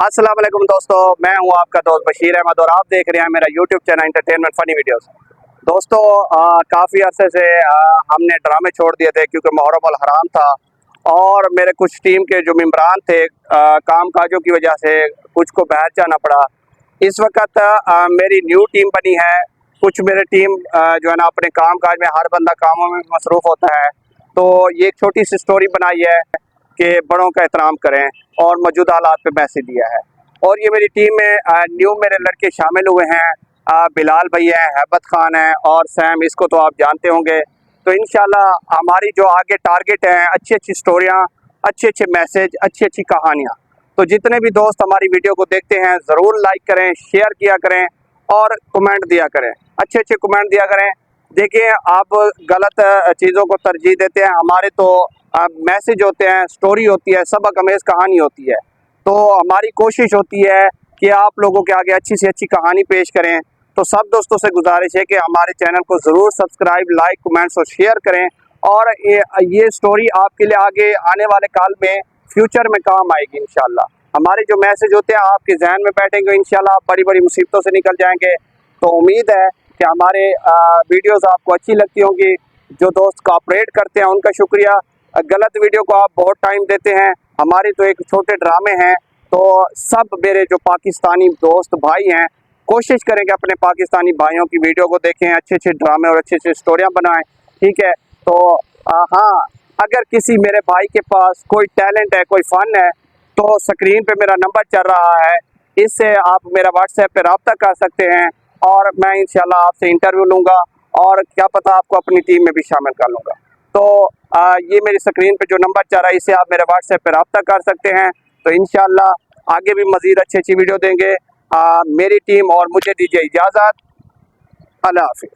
अस्सलाम वालेकुम दोस्तों, मैं हूं आपका दोस्त बशीर अहमद और आप देख रहे हैं मेरा YouTube channel entertainment funny videos. दोस्तों काफ़ी अरसे से हमने ड्रामे छोड़ दिए थे क्योंकि मुहर्रम अल हराम था और मेरे कुछ टीम के जो मेंबरान थे काम काजों की वजह से कुछ को बाहर जाना पड़ा। इस वक्त मेरी न्यू टीम बनी है। कुछ मेरे टीम जो है ना अपने काम काज में हर बंदा कामों में मसरूफ़ होता है, तो ये एक छोटी सी स्टोरी बनाई है कि बड़ों का एहतराम करें और मौजूदा हालात पे मैसेज दिया है। और ये मेरी टीम में न्यू मेरे लड़के शामिल हुए हैं। बिलाल भैया हैं, हैबत खान है और सैम, इसको तो आप जानते होंगे। तो इंशाल्लाह हमारी जो आगे टारगेट है अच्छी अच्छी स्टोरियाँ, अच्छे अच्छे मैसेज, अच्छी अच्छी कहानियाँ। तो जितने भी दोस्त हमारी वीडियो को देखते हैं ज़रूर लाइक करें, शेयर किया करें और कमेंट दिया करें, अच्छे अच्छे कमेंट दिया करें। देखिए आप गलत चीज़ों को तरजीह देते हैं, हमारे तो मैसेज होते हैं, स्टोरी होती है, सबक अमेज़ कहानी होती है। तो हमारी कोशिश होती है कि आप लोगों के आगे अच्छी से अच्छी कहानी पेश करें। तो सब दोस्तों से गुजारिश है कि हमारे चैनल को ज़रूर सब्सक्राइब, लाइक, कमेंट्स और शेयर करें। और ये स्टोरी आपके लिए आगे आने वाले काल में फ्यूचर में काम आएगी इंशाल्लाह। हमारे जो मैसेज होते हैं आपके जहन में बैठेंगे, इंशाल्लाह आप बड़ी बड़ी मुसीबतों से निकल जाएंगे। तो उम्मीद है कि हमारे वीडियोज़ आपको अच्छी लगती होंगी। जो दोस्त कोऑपरेट करते हैं उनका शुक्रिया। गलत वीडियो को आप बहुत टाइम देते हैं। हमारे तो एक छोटे ड्रामे हैं, तो सब मेरे जो पाकिस्तानी दोस्त भाई हैं कोशिश करेंगे अपने पाकिस्तानी भाइयों की वीडियो को देखें, अच्छे अच्छे ड्रामे और अच्छे अच्छे स्टोरियाँ बनाएं, ठीक है। तो हाँ, अगर किसी मेरे भाई के पास कोई टैलेंट है, कोई फ़न है, तो स्क्रीन पे मेरा नंबर चल रहा है, इससे आप मेरा व्हाट्सएप पे रब्ता कर सकते हैं और मैं इंशाल्लाह आपसे इंटरव्यू लूँगा और क्या पता आपको अपनी टीम में भी शामिल कर लूँगा। तो ये मेरी स्क्रीन पे जो नंबर चल रहा है इससे आप मेरे व्हाट्सएप पे रब्ता कर सकते हैं। तो इंशाल्लाह आगे भी मज़ीद अच्छी अच्छी वीडियो देंगे। मेरी टीम और मुझे दीजिए इजाज़त। अल्लाह हाफिज़।